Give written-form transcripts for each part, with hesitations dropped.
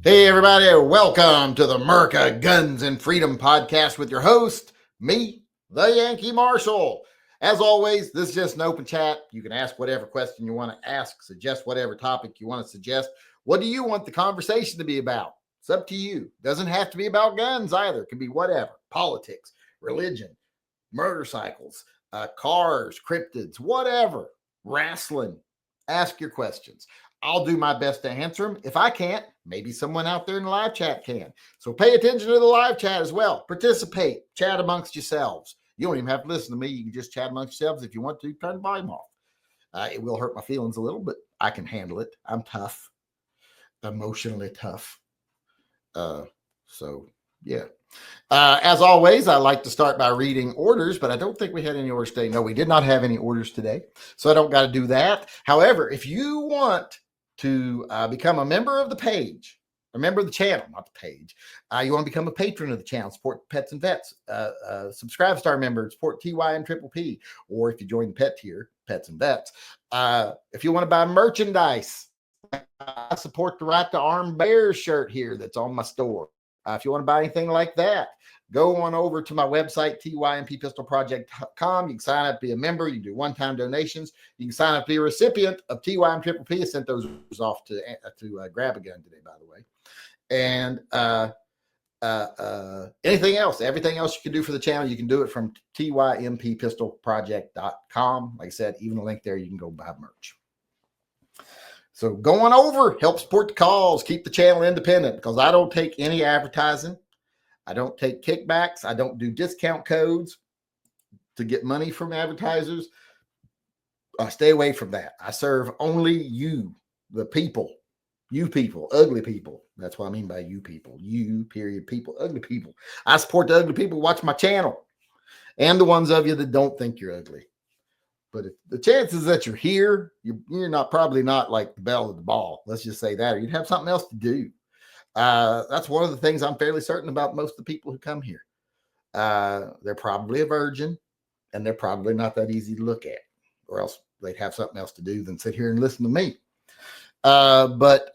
Hey, everybody, welcome to the America Guns and Freedom podcast with your host, me, the Yankee Marshal. As always, this is just an open chat. You can ask whatever question you want to ask, suggest whatever topic you want to suggest. What do you want the conversation to be about? It's up to you. Doesn't have to be about guns either. It can be whatever. Politics, religion, motorcycles, cars, cryptids, whatever. Wrestling. Ask your questions. I'll do my best to answer them. If I can't, maybe someone out there in the live chat can. So pay attention to the live chat as well. Participate. Chat amongst yourselves. You don't even have to listen to me. You can just chat amongst yourselves. If you want to, turn the volume off. It will hurt my feelings a little, but I can handle it. I'm tough. Emotionally tough. Yeah. As always, I like to start by reading orders, but I don't think we had any orders today. No, we did not have any orders today, so I don't got to do that. However, if you want to become a member of the page, a member of the channel, not the page, you want to become a patron of the channel, support Pets and Vets, subscribe star member, support TYMP, or if you join the pet tier, Pets and Vets, if you want to buy merchandise, I support the Right to Arm Bear shirt here that's on my store. If you want to buy anything like that, go on over to my website, tympistolproject.com. You can sign up to be a member. You can do one-time donations. You can sign up to be a recipient of TYMP. I sent those off to grab a gun today, by the way. And anything else, everything else you can do for the channel, you can do it from tympistolproject.com. Like I said, even a link there, you can go buy merch. So going over, help support the cause, keep the channel independent, because I don't take any advertising. I don't take kickbacks. I don't do discount codes to get money from advertisers. I stay away from that. I serve only you, the people, you people, ugly people. That's what I mean by you people, you period people, ugly people. I support the ugly people. Watch my channel and the ones of you that don't think you're ugly. But if the chances that you're here, you're not probably not like the belle of the ball. Let's just say that, or you'd have something else to do. That's one of the things I'm fairly certain about most of the people who come here. They're probably a virgin, and they're probably not that easy to look at, or else they'd have something else to do than sit here and listen to me. But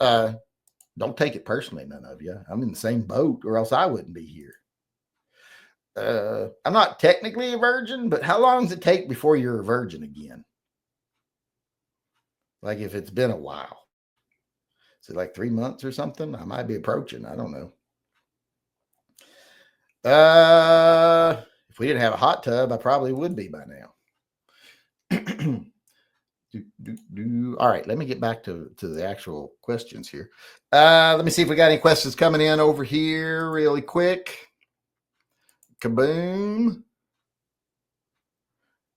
don't take it personally, none of you. I'm in the same boat, or else I wouldn't be here. I'm not technically a virgin, but how long does it take before you're a virgin again? Like if it's been a while. Is it like 3 months or something? I might be approaching. I don't know. If we didn't have a hot tub, I probably would be by now. All right, let me get back to the actual questions here. Let me see if we got any questions coming in over here really quick. Kaboom.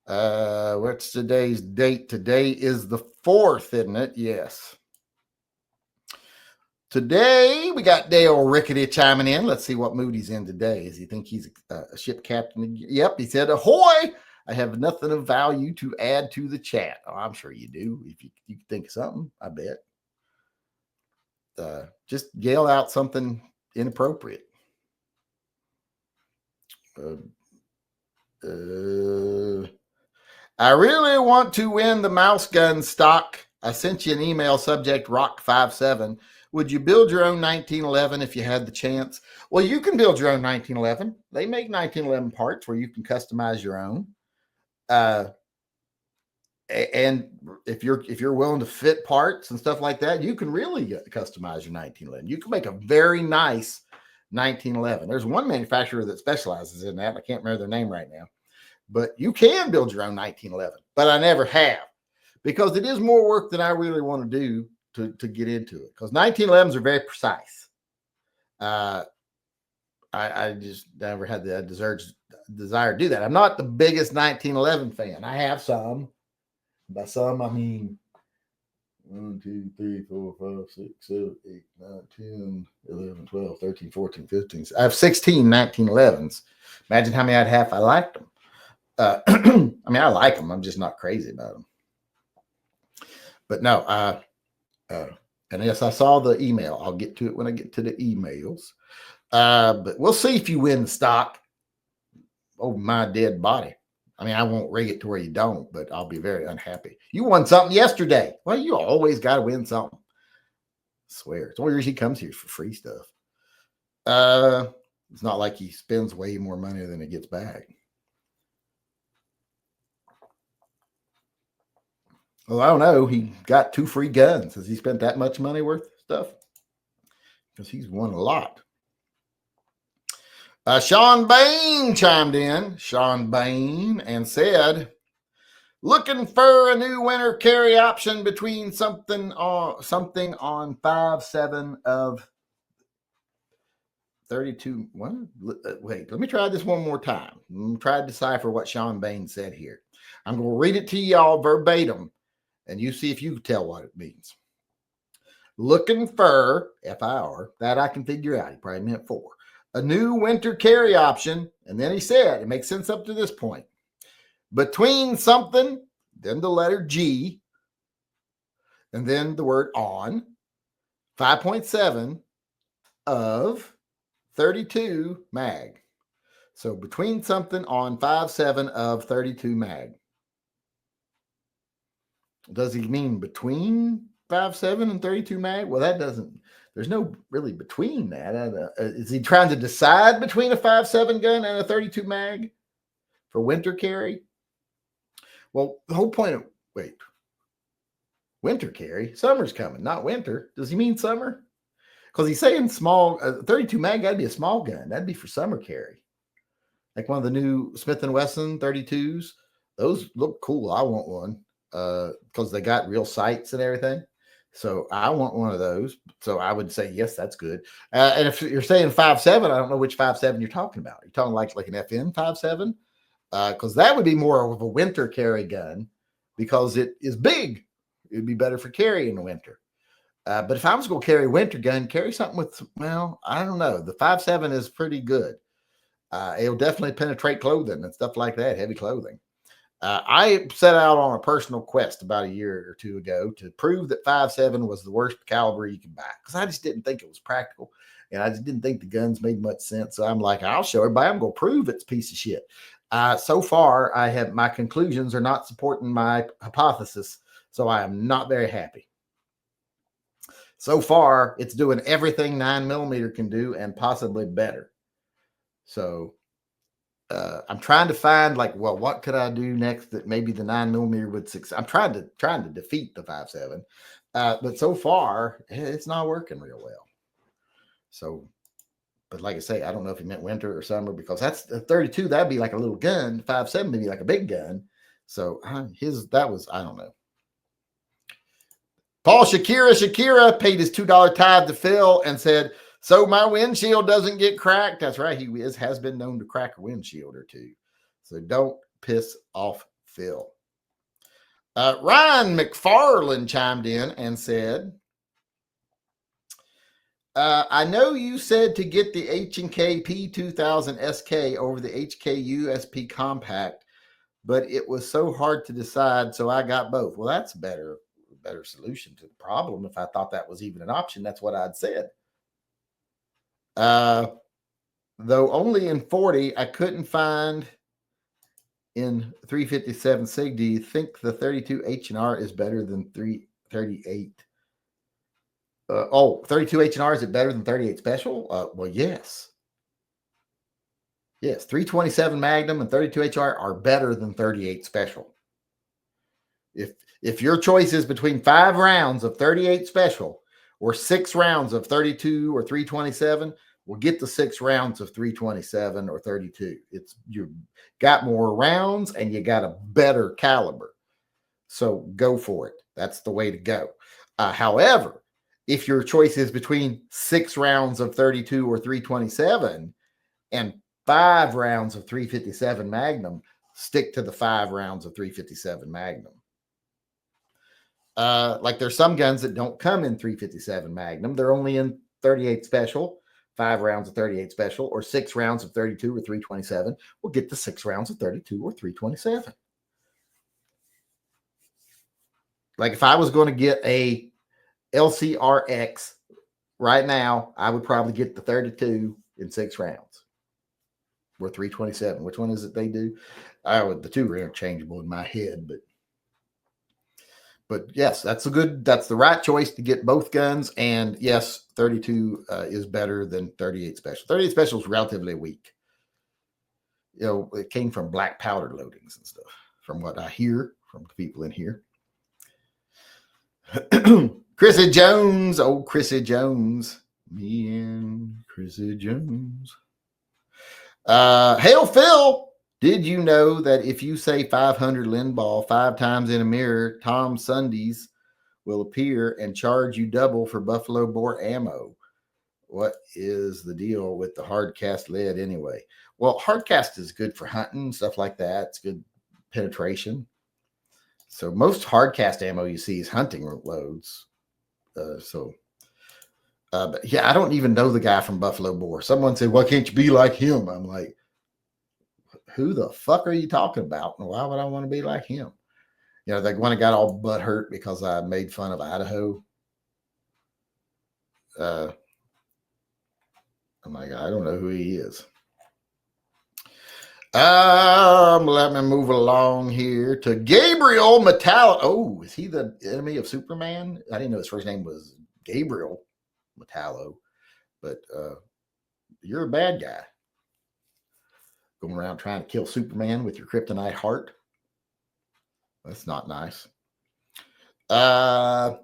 What's today's date? Today is the 4th, isn't it? Yes. Today we got Dale Rickety chiming in. Let's see what mood he's in today. Does he think he's a ship captain? Yep, he said, ahoy! I have nothing of value to add to the chat. Oh, I'm sure you do. If you think of something, I bet. Just yell out something inappropriate. I really want to win the mouse gun stock. I sent you an email, subject Rock57. Would you build your own 1911 if you had the chance? Well, you can build your own 1911. They make 1911 parts where you can customize your own. And if you're willing to fit parts and stuff like that, you can really customize your 1911. You can make a very nice 1911. There's one manufacturer that specializes in that. I can't remember their name right now, but you can build your own 1911, but I never have, because it is more work than I really want to do to get into it, because 1911s are very precise. I just never had the desire to do that. I'm not the biggest 1911 fan. I have some. By some, I mean 1, 2, 3, 4, 5, 6, 7, 8, 9, 10, 11, 12, 13, 14, 15. I have 16 1911s. Imagine how many I'd have if I liked them. I mean, I like them. I'm just not crazy about them. But no, and yes, I saw the email. I'll get to it when I get to the emails. But we'll see if you win the stock over my dead body. I mean, I won't rig it to where you don't, but I'll be very unhappy. You won something yesterday. Well, you always got to win something. swear. It's the only reason he comes here for free stuff. It's not like he spends way more money than he gets back. Well, I don't know. He got 2 free guns. Has he spent that much money worth of stuff? Because he's won a lot. Sean Bain chimed in, and said, looking for a new winter carry option between something on 5.7 of 32. What? Wait, let me try this one more time. Try to decipher what Sean Bain said here. I'm going to read it to y'all verbatim, and you see if you can tell what it means. Looking for, F-I-R, that I can figure out. He probably meant for. A new winter carry option. And then he said, it makes sense up to this point. Between something, then the letter G, and then the word on, 5.7 of 32 mag. So between something on 5.7 of 32 mag. Does he mean between 5.7 and 32 mag? Well, that doesn't, there's no really between that. Is he trying to decide between a 5.7 gun and a 32 mag for winter carry? Well, the whole point of, winter carry? Summer's coming, not winter. Does he mean summer? Because he's saying small, 32 mag, that'd be a small gun. That'd be for summer carry. Like one of the new Smith & Wesson 32s. Those look cool. I want one because they got real sights and everything. So I want one of those. So I would say, yes, that's good. And if you're saying 5.7, I don't know which 5.7 you're talking about. You're talking like an FN 5.7? Because that would be more of a winter carry gun because it is big. It'd be better for carry in the winter. But if I was going to carry a winter gun, carry something with, well, I don't know. The 5.7 is pretty good. It'll definitely penetrate clothing and stuff like that, heavy clothing. I set out on a personal quest about a year or two ago to prove that 5.7 was the worst caliber you could buy because I just didn't think it was practical. And I just didn't think the guns made much sense. So I'm like, I'll show everybody. I'm going to prove it's a piece of shit. So far, my conclusions are not supporting my hypothesis. So I am not very happy. So far, it's doing everything 9mm can do and possibly better. So I'm trying to find what could I do next that maybe the 9mm would succeed. I'm trying to defeat the 5.7, but so far it's not working real well. So, but like I say, I don't know if he meant winter or summer because that's the 32. That'd be like a little gun. 5.7 would be like a big gun. So that was, I don't know. Paul Shakira paid his $2 tithe to Phil and said, so my windshield doesn't get cracked. That's right. He has been known to crack a windshield or two. So don't piss off Phil. Ryan McFarland chimed in and said, I know you said to get the H&K P2000 SK over the HK USP Compact, but it was so hard to decide, so I got both. Well, that's a better solution to the problem. If I thought that was even an option, that's what I'd said. Though only in 40, I couldn't find in 357 SIG. Do you think the 32H&R is better than 338? 32H&R, is it better than 38 Special? Well, yes. Yes, 327 Magnum and 32HR are better than 38 Special. If your choice is between 5 rounds of 38 Special or 6 rounds of 32 or 327, we'll get the 6 rounds of 327 or 32. You got more rounds and you got a better caliber. So go for it. That's the way to go. However, if your choice is between 6 rounds of 32 or 327 and 5 rounds of 357 Magnum, stick to the 5 rounds of 357 Magnum. Like there's some guns that don't come in 357 Magnum. They're only in 38 Special, 5 rounds of 38 Special, or 6 rounds of 32 or 327. We'll get the 6 rounds of 32 or 327. Like if I was going to get a LCRX right now, I would probably get the 32 in 6 rounds or 327. Which one is it they do? The two are interchangeable in my head, but But yes, that's the right choice to get both guns. And yes, 32 is better than 38 Special. 38 Special is relatively weak. It came from black powder loadings and stuff, from what I hear from the people in here. Chrissy Jones, old Chrissy Jones. Me and Chrissy Jones. Hail Phil, did you know that if you say 500 Lindball 5 times in a mirror, Tom Sundays will appear and charge you double for buffalo bore ammo? What is the deal with the hard cast lead anyway? Well, hard cast is good for hunting, stuff like that. It's good penetration. So most hard cast ammo you see is hunting loads. But yeah, I don't even know the guy from Buffalo Bore. Someone said, "Why can't you be like him?" I'm like, who the fuck are you talking about? And why would I want to be like him? The one that got all butt hurt because I made fun of Idaho. I'm like, I don't know who he is. Let me move along here to Gabriel Metallo. Oh, is he the enemy of Superman? I didn't know his first name was Gabriel Metallo, but you're a bad guy. Going around trying to kill Superman with your kryptonite heart. That's not nice. The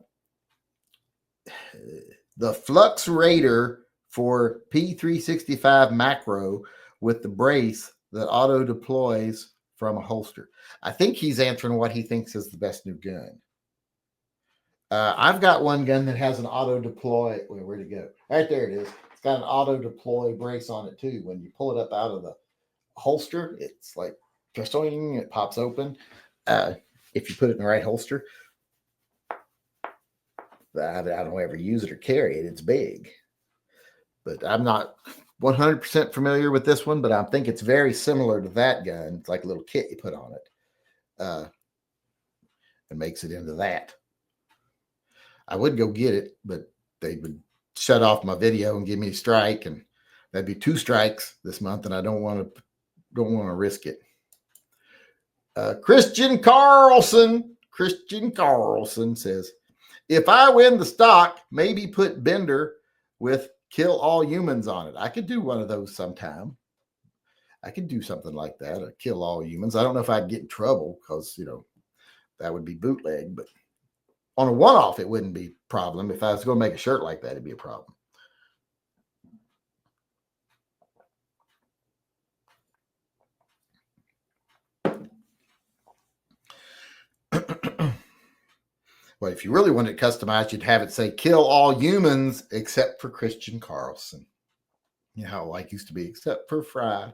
Flux Raider for P365 macro with the brace that auto deploys from a holster. I think he's answering what he thinks is the best new gun. I've got one gun that has an auto deploy. Wait, where'd it go? Right there it is. It's got an auto deploy brace on it too. When you pull it up out of the holster, it's like it pops open. If you put it in the right holster. I don't ever use it or carry it. It's big. But I'm not 100% familiar with this one, but I think it's very similar to that gun. It's like a little kit you put on it. And makes it into that. I would go get it, but they would shut off my video and give me a strike, and that'd be 2 strikes this month, and I don't want to risk it. Christian Carlson says, if I win the stock, maybe put Bender with kill all humans on it. I could do one of those sometime. I could do something like that, a kill all humans. I don't know if I'd get in trouble because, that would be bootleg, but on a one-off, it wouldn't be a problem. If I was going to make a shirt like that, it'd be a problem. Well, if you really wanted it customized, you'd have it say kill all humans except for Christian Carlson. You know how like used to be, except for Fry.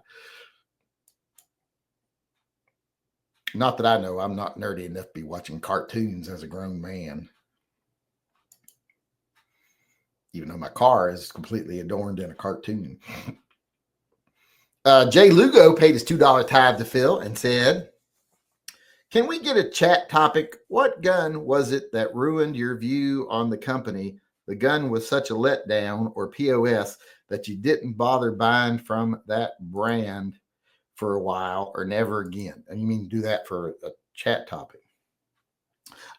Not that I know. I'm not nerdy enough to be watching cartoons as a grown man. Even though my car is completely adorned in a cartoon. Jay Lugo paid his $2 tithe to Phil and said, can we get a chat topic? What gun was it that ruined your view on the company? The gun was such a letdown or POS that you didn't bother buying from that brand for a while or never again. And you mean do that for a chat topic?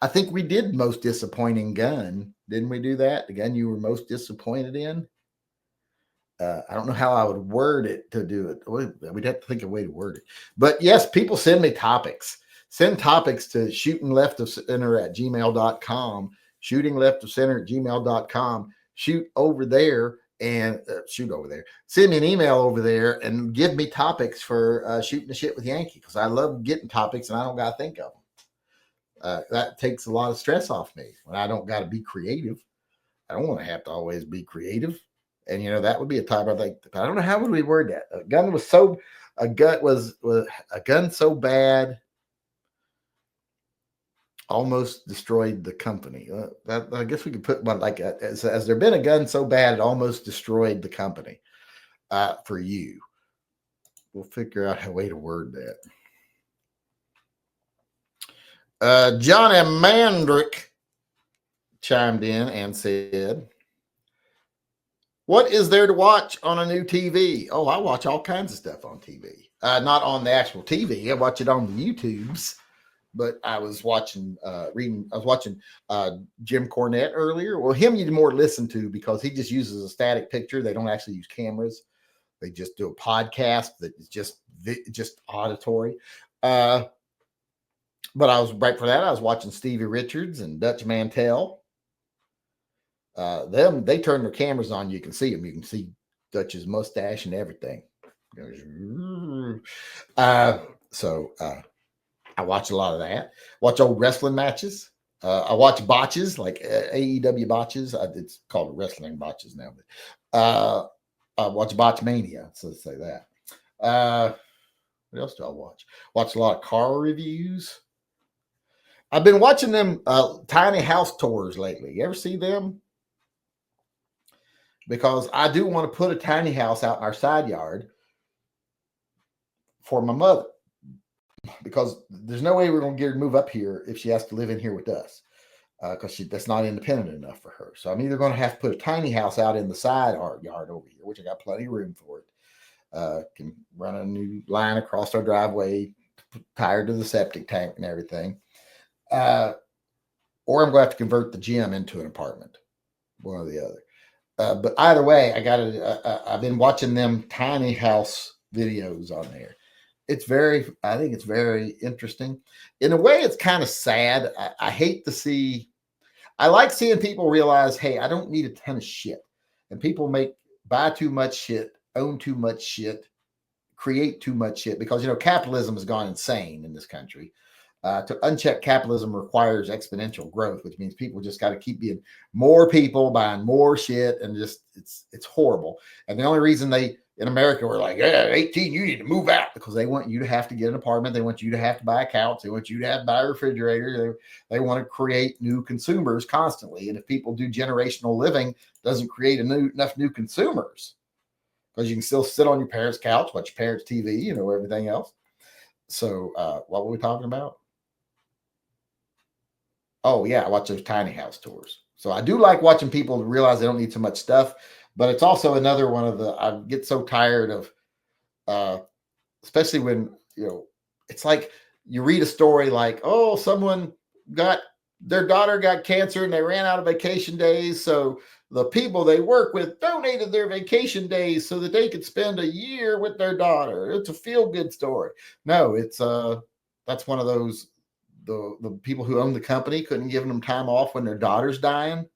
I think we did most disappointing gun. Didn't we do that? The gun you were most disappointed in? I don't know how I would word it to do it. We'd have to think of a way to word it. But yes, people send me topics. Send topics to shootingleftofcenter@gmail.com, shootingleftofcenter@gmail.com. Shoot over there and shoot over there. Send me an email over there and give me topics for shooting the shit with Yankee, because I love getting topics and I don't got to think of them. That takes a lot of stress off me when I don't got to be creative. I don't want to have to always be creative. And, that would be a topic. I don't know how would we word that. A gun so bad almost destroyed the company. I guess we could put one like has there been a gun so bad it almost destroyed the company for you? We'll figure out a way to word that. John M. Mandrick chimed in and said, what is there to watch on a new TV? Oh, I watch all kinds of stuff on TV. Not on the actual TV. I watch it on the YouTubes. but I was watching Jim Cornette earlier. Well, him you'd more listen to because he just uses a static picture. They don't actually use cameras. They just do a podcast that is just auditory. But I was right for that. I was watching Stevie Richards and Dutch Mantell. They turn their cameras on. You can see them. You can see Dutch's mustache and everything. So I watch a lot of that. Watch old wrestling matches. I watch botches like AEW botches. It's called wrestling botches now. But I watch Botch Mania. So let's say that. What else do I watch? Watch a lot of car reviews. I've been watching them tiny house tours lately. You ever see them? Because I do want to put a tiny house out in our side yard for my mother. Because there's no way we're going to get her to move up here if she has to live in here with us. Because that's not independent enough for her. So I'm either going to have to put a tiny house out in the side yard over here, which I got plenty of room for it. Can run a new line across our driveway, tied to the septic tank and everything. Or I'm going to have to convert the gym into an apartment. One or the other. But either way, I've been watching them tiny house videos on there. I think it's very interesting. In a way, it's kind of sad. I hate to see, I like seeing people realize, hey, I don't need a ton of shit. And people buy too much shit, own too much shit, create too much shit because, capitalism has gone insane in this country. To uncheck capitalism requires exponential growth, which means people just got to keep being more people buying more shit, and just it's horrible. And the only reason in America were like, yeah, 18, you need to move out because they want you to have to get an apartment. They want you to have to buy a couch. They want you to have to buy a refrigerator. They want to create new consumers constantly. And if people do generational living, it doesn't create enough new consumers because you can still sit on your parents' couch, watch your parents' TV, everything else. So what were we talking about? Oh, yeah, I watch those tiny house tours. So I do like watching people realize they don't need so much stuff, but it's also another one of I get so tired of, especially when, it's like you read a story like, oh, their daughter got cancer and they ran out of vacation days. So the people they work with donated their vacation days so that they could spend a year with their daughter. It's a feel-good story. No, that's one of those, the people who own the company couldn't give them time off when their daughter's dying.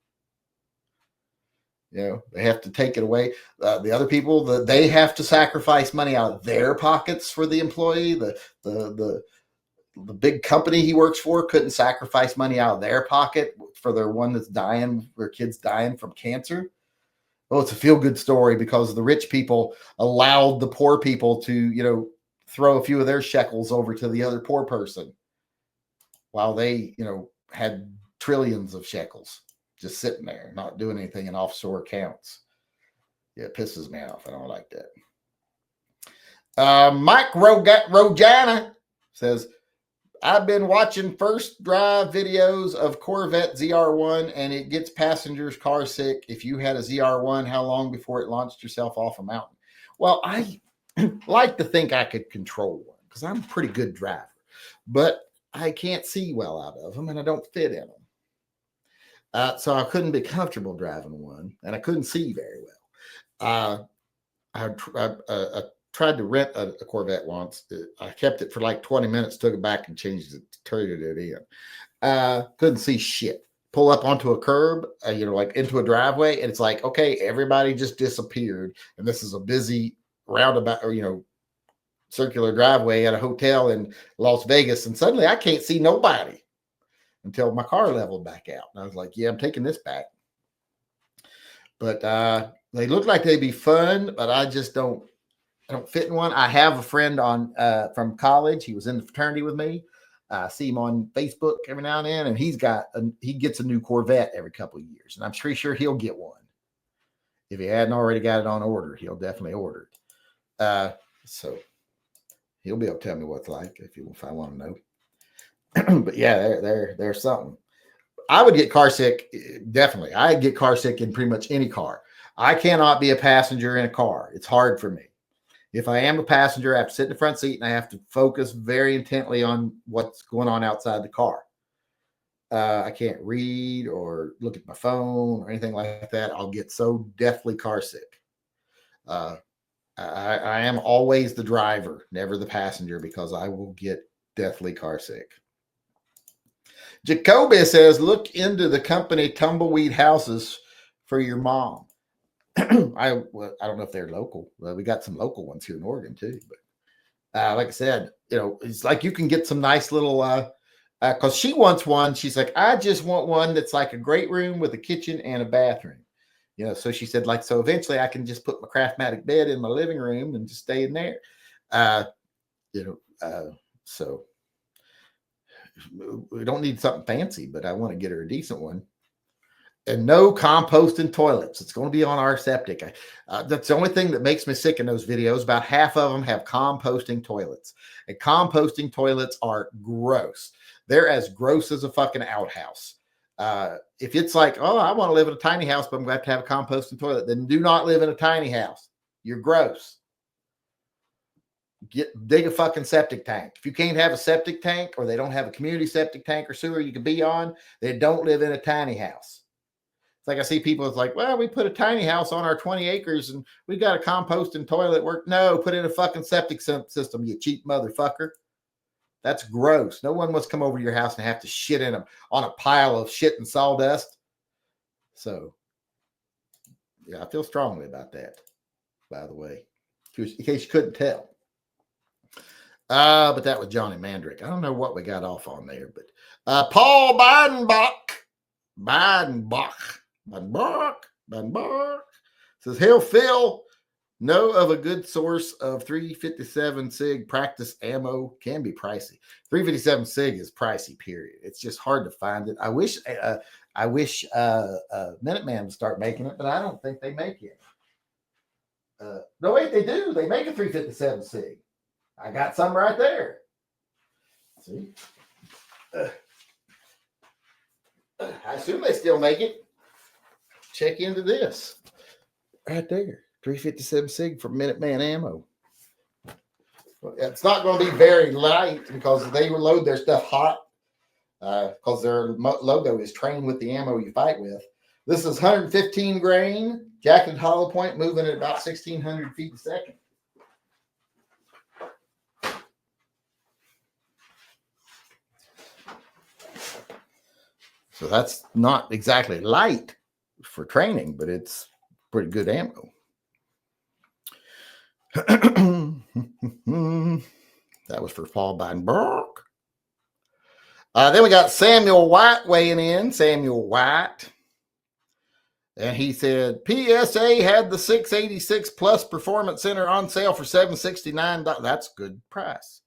They have to take it away. The other people, they have to sacrifice money out of their pockets for the employee. The big company he works for couldn't sacrifice money out of their pocket for their one that's dying, their kid's dying from cancer. Well, it's a feel-good story because the rich people allowed the poor people to, throw a few of their shekels over to the other poor person while they, had trillions of shekels just sitting there, not doing anything in offshore accounts. Yeah, it pisses me off. I don't like that. Mike Rojana says, I've been watching first drive videos of Corvette ZR1 and it gets passengers car sick. If you had a ZR1, how long before it launched yourself off a mountain? Well, I like to think I could control one because I'm a pretty good driver, but I can't see well out of them and I don't fit in them. So I couldn't be comfortable driving one and I couldn't see very well. I tried to rent a Corvette once. I kept it for like 20 minutes, took it back and changed it, turned it in. Couldn't see shit. Pull up onto a curb, like into a driveway, and it's like, okay, everybody just disappeared. And this is a busy roundabout or, circular driveway at a hotel in Las Vegas. And suddenly I can't see nobody until my car leveled back out. And I was like, yeah, I'm taking this back. But they look like they'd be fun, but I don't fit in one. I have a friend from college. He was in the fraternity with me. I see him on Facebook every now and then, and he gets a new Corvette every couple of years. And I'm pretty sure he'll get one. If he hadn't already got it on order, he'll definitely order it. So he'll be able to tell me what it's like if I want to know. But yeah, there's something. I would get car sick, definitely. I'd get car sick in pretty much any car. I cannot be a passenger in a car. It's hard for me. If I am a passenger, I have to sit in the front seat and I have to focus very intently on what's going on outside the car. I can't read or look at my phone or anything like that. I'll get so deathly car sick. I am always the driver, never the passenger, because I will get deathly car sick. Jacoby says, look into the company Tumbleweed Houses for your mom. I don't know if they're local. We got some local ones here in Oregon too. But like I said, it's like you can get some nice little, because she wants one. She's like, I just want one that's like a great room with a kitchen and a bathroom. So she said, like, so eventually I can just put my Craftmatic bed in my living room and just stay in there. So we don't need something fancy, but I want to get her a decent one. And no composting toilets. It's going to be on our septic. That's the only thing that makes me sick in those videos. About half of them have composting toilets. And composting toilets are gross. They're as gross as a fucking outhouse. If it's like, oh, I want to live in a tiny house, but I'm going to have a composting toilet, then do not live in a tiny house. You're gross. Dig a fucking septic tank. If you can't have a septic tank, or they don't have a community septic tank or sewer you can be on, they don't live in a tiny house. It's like I see people, it's like, well, we put a tiny house on our 20 acres and we got a composting toilet work. No, put in a fucking septic system, you cheap motherfucker. That's gross. No one wants to come over to your house and have to shit in on a pile of shit and sawdust. So, yeah, I feel strongly about that, by the way, in case you couldn't tell. But that was Johnny Mandrick. I don't know what we got off on there, but Paul Bidenbach says, "Hell, Phil, know of a good source of 357 SIG practice ammo. Can be pricey. 357 SIG is pricey, period. It's just hard to find it. I wish Minuteman would start making it, but I don't think they make it. No, wait, they do. They make a 357 SIG. I got some right there. See? I assume they still make it. Check into this. Right there. 357 SIG for Minuteman ammo. It's not going to be very light because they load their stuff hot because their logo is trained with the ammo you fight with. This is 115 grain, jacketed hollow point, moving at about 1,600 feet a second. So that's not exactly light for training, but it's pretty good ammo. That was for Paul Bidenberg. Then we got Samuel White weighing in. Samuel White. And he said, PSA had the 686 Plus Performance Center on sale for $769. That's a good price.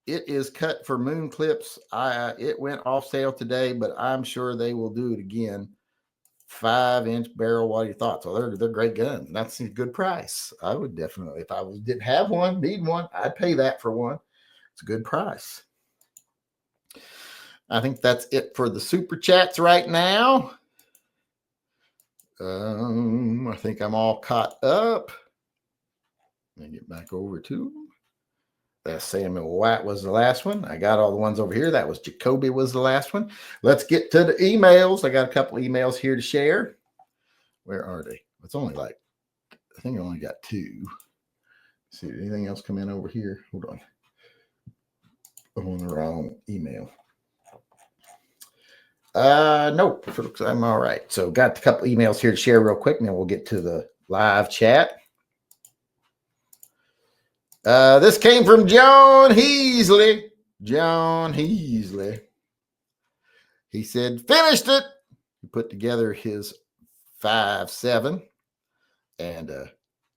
It is cut for moon clips. It went off sale today, but I'm sure they will do it again. 5-inch barrel. What are your thoughts? Well, they're great guns. That's a good price. I would definitely, if I didn't have one, need one, I'd pay that for one. It's a good price. I think that's it for the super chats right now. I think I'm all caught up. Let me get back over to that. Samuel White was the last one. I got all the ones over here. That was Jacoby was the last one. Let's get to the emails. I got a couple emails here to share. Where are they? It's only like, I think I only got 2. Let's see, anything else come in over here? Hold on. I'm on the wrong email. Nope. I'm all right. So got a couple emails here to share real quick, and then we'll get to the live chat. This came from John Heasley. John Heasley. He said, finished it. He put together his 5.7, and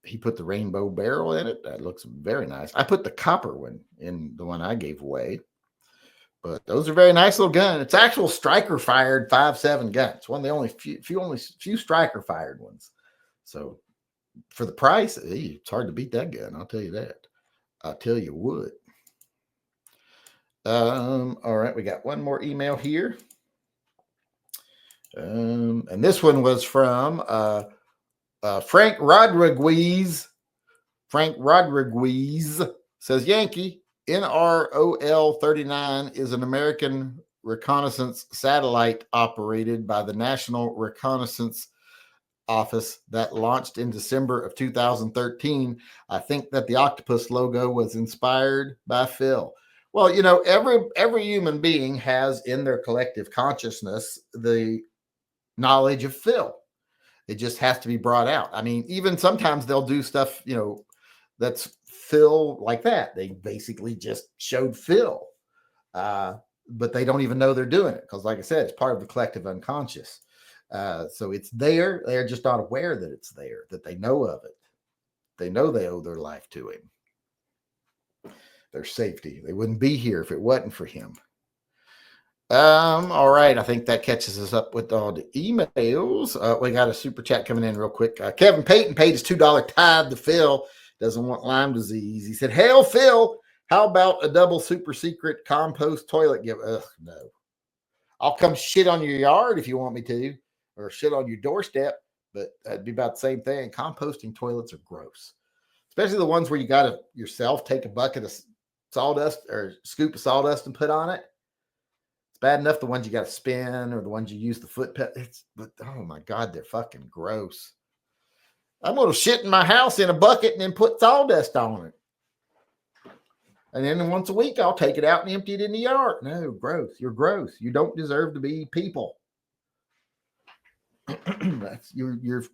he put the rainbow barrel in it. That looks very nice. I put the copper one in the one I gave away. But those are very nice little guns. It's actual striker fired 5.7 gun. It's one of the only few striker fired ones. So for the price, it's hard to beat that gun. I'll tell you that. I'll tell you what. All right, we got one more email here. And this one was from Frank Rodriguez. Frank Rodriguez says Yankee NROL 39 is an American reconnaissance satellite operated by the National Reconnaissance Office that launched in December of 2013. I think that the octopus logo was inspired by Phil. Well, you know, every human being has in their collective consciousness the knowledge of Phil. It just has to be brought out. I mean, even sometimes they'll do stuff, you know, that's Phil like that. They basically just showed Phil, but they don't even know they're doing it because, like I said, it's part of the collective unconscious. So it's there. They're just not aware that it's there, that they know of it. They know they owe their life to him, their safety. They wouldn't be here if it wasn't for him. All right. I think that catches us up with all the emails. We got a super chat coming in real quick. Kevin Payton paid his $2 tithe to Phil. Doesn't want Lyme disease. He said, "Hail, Phil. How about a double super secret compost toilet gift?" Ugh, no. I'll come shit on your yard if you want me to, or shit on your doorstep, but that'd be about the same thing. Composting toilets are gross, especially the ones where you got to yourself take a bucket of sawdust or scoop of sawdust and put on it. It's bad enough the ones you got to spin or the ones you use the foot pet. But oh my God, they're fucking gross. I'm going to shit in my house in a bucket and then put sawdust on it. And then once a week, I'll take it out and empty it in the yard. No, gross. You're gross. You don't deserve to be people. That's you're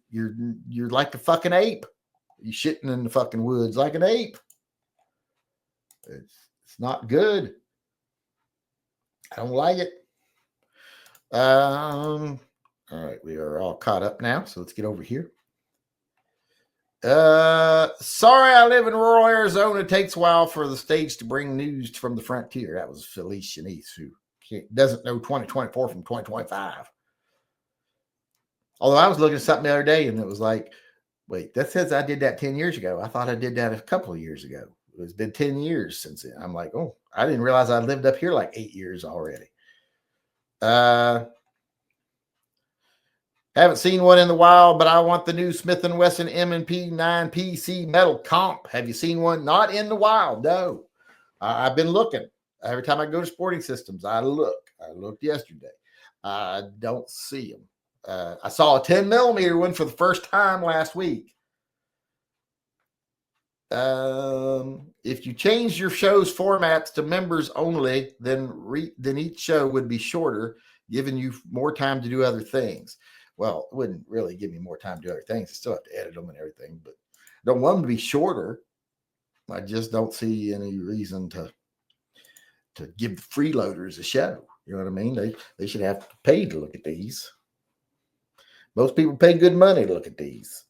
like a fucking ape. You shitting in the fucking woods like an ape. It's not good. I don't like it. All right, we are all caught up now, so let's get over here. Sorry, I live in rural Arizona. It takes a while for the stage to bring news from the frontier. That was Felicia Nice, who doesn't know 2024 from 2025. Although I was looking at something the other day and it was like, wait, that says I did that 10 years ago. I thought I did that a couple of years ago. It's been 10 years since then. I'm like, oh, I didn't realize I lived up here like 8 years already. Haven't seen one in the wild, but I want the new Smith & Wesson M&P 9PC metal comp. Have you seen one? Not in the wild, no. I've been looking. Every time I go to Sporting Systems, I look. I looked yesterday. I don't see them. I saw a 10 millimeter one for the first time last week. If you change your show's formats to members only, then each show would be shorter, giving you more time to do other things. Well, it wouldn't really give me more time to do other things. I still have to edit them and everything, but I don't want them to be shorter. I just don't see any reason to give the freeloaders a show. You know what I mean? They should have to pay to look at these. Most people pay good money to look at these.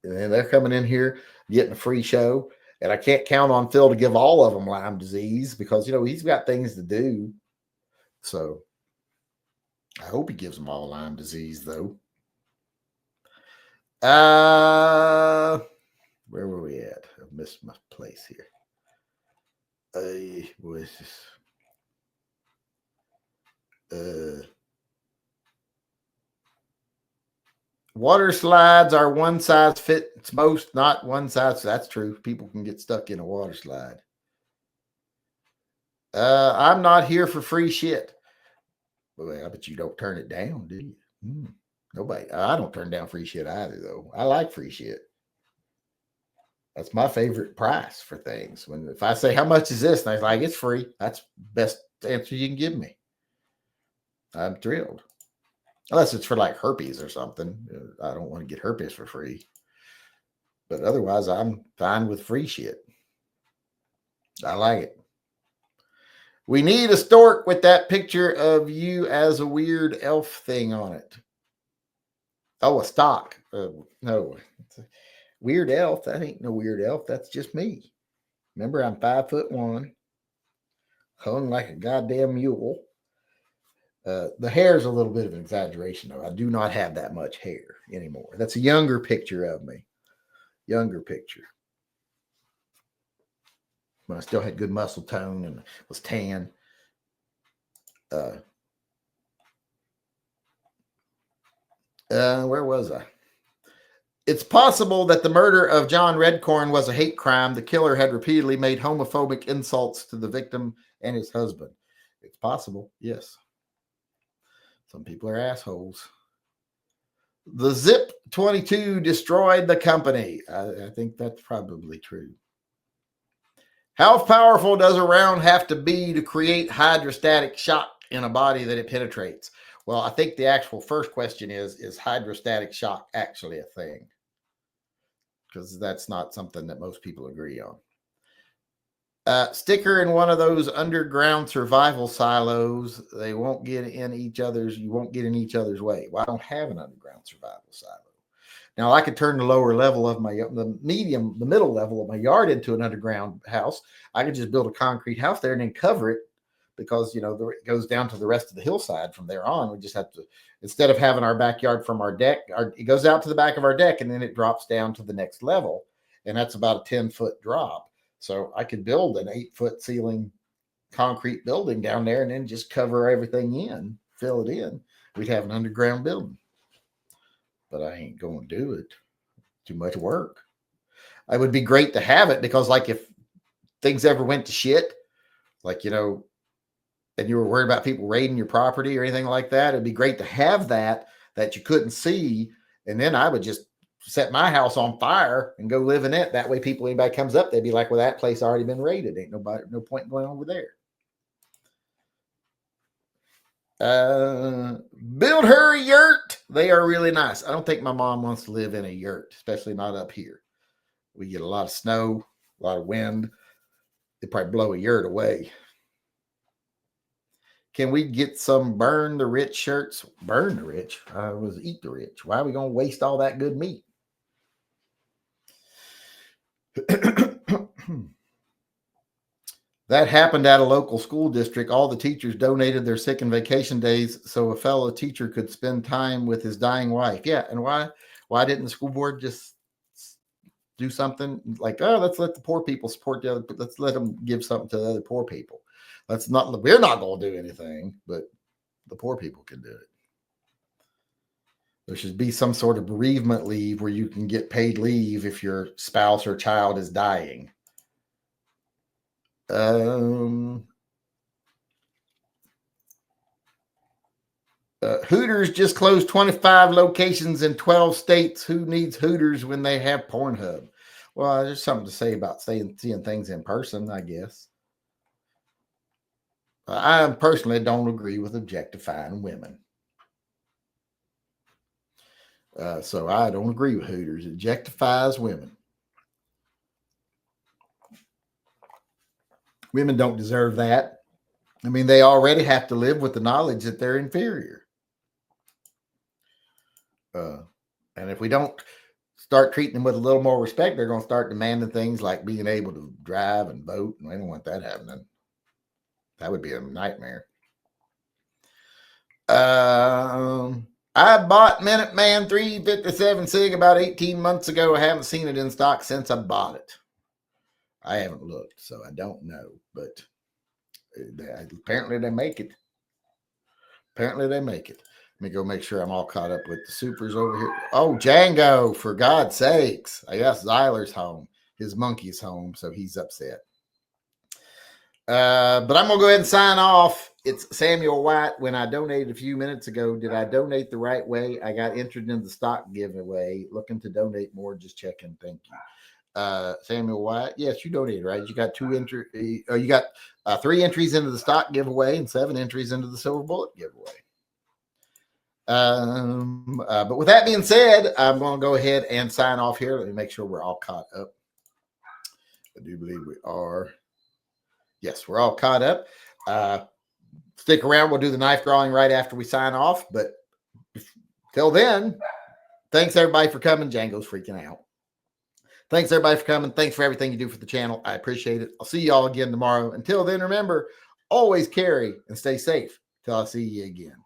And they're coming in here getting a free show. And I can't count on Phil to give all of them Lyme disease because, you know, he's got things to do. So I hope he gives them all Lyme disease, though. Where were we at? I missed my place here. Water slides are one size fits most, not one size. That's true. People can get stuck in a water slide. I'm not here for free shit. Well, I bet you don't turn it down, do you? Nobody. I don't turn down free shit either, though. I like free shit. That's my favorite price for things. If I say, how much is this? And they're like, it's free. That's the best answer you can give me. I'm thrilled. Unless it's for like herpes or something. I don't want to get herpes for free. But otherwise, I'm fine with free shit. I like it. We need a stork with that picture of you as a weird elf thing on it. Oh, a stock. No. Weird elf. That ain't no weird elf. That's just me. Remember, I'm 5'1", hung like a goddamn mule. The hair is a little bit of an exaggeration, though. I do not have that much hair anymore. That's a younger picture of me. Younger picture. When I still had good muscle tone and was tan. Where was I? It's possible that the murder of John Redcorn was a hate crime. The killer had repeatedly made homophobic insults to the victim and his husband. It's possible, yes. Some people are assholes. The Zip 22 destroyed the company. I think that's probably true. How powerful does a round have to be to create hydrostatic shock in a body that it penetrates? Well, I think the actual first question is hydrostatic shock actually a thing? Because that's not something that most people agree on. Sticker in one of those underground survival silos. They won't get in each other's. You won't get in each other's way. Well, I don't have an underground survival silo. Now I could turn the lower level of the middle level of my yard into an underground house. I could just build a concrete house there and then cover it, because it goes down to the rest of the hillside from there on. We just have to, instead of having our backyard from our deck, it goes out to the back of our deck and then it drops down to the next level, and that's about a 10-foot drop. So I could build an 8-foot ceiling concrete building down there and then just cover everything in, fill it in. We'd have an underground building. But I ain't going to do it. Too much work. It would be great to have it, because like if things ever went to shit, like, and you were worried about people raiding your property or anything like that, it'd be great to have that you couldn't see. And then I would just set my house on fire and go live in it. That way anybody comes up, they'd be like, well, that place already been raided. Ain't no point in going over there. Build her a yurt. They are really nice. I don't think my mom wants to live in a yurt, especially not up here. We get a lot of snow, a lot of wind. They probably blow a yurt away. Can we get some burn the rich shirts? Burn the rich? I was eat the rich. Why are we going to waste all that good meat? That happened at a local school district. All the teachers donated their sick and vacation days so a fellow teacher could spend time with his dying wife. Yeah, and why didn't the school board just do something like, oh, let's let the poor people support the other, let's let them give something to the other poor people. We're not going to do anything, but the poor people can do it. There should be some sort of bereavement leave where you can get paid leave if your spouse or child is dying. Hooters just closed 25 locations in 12 states. Who needs Hooters when they have Pornhub? Well, there's something to say about seeing things in person, I guess. I personally don't agree with objectifying women. So I don't agree with Hooters. It objectifies women. Women don't deserve that. I mean, they already have to live with the knowledge that they're inferior. And if we don't start treating them with a little more respect, they're going to start demanding things like being able to drive and vote. And I don't want that happening. That would be a nightmare. I bought Minuteman 357 SIG about 18 months ago. I haven't seen it in stock since I bought it. I haven't looked, so I don't know. But apparently they make it. Let me go make sure I'm all caught up with the supers over here. Oh, Django, for God's sakes. I guess Zyler's home. His monkey's home, so he's upset. But I'm going to go ahead and sign off. It's Samuel White. When I donated a few minutes ago, did I donate the right way? I got entered in the stock giveaway. Looking to donate more, just checking. Thank you. Samuel White. Yes, you donated, right? You got 3 entries into the stock giveaway and 7 entries into the silver bullet giveaway. But with that being said, I'm going to go ahead and sign off here. Let me make sure we're all caught up. I do believe we are. Yes, we're all caught up. Stick around. We'll do the knife drawing right after we sign off. But till then, thanks everybody for coming. Django's freaking out. Thanks everybody for coming. Thanks for everything you do for the channel. I appreciate it. I'll see you all again tomorrow. Until then, remember, always carry and stay safe till I see you again.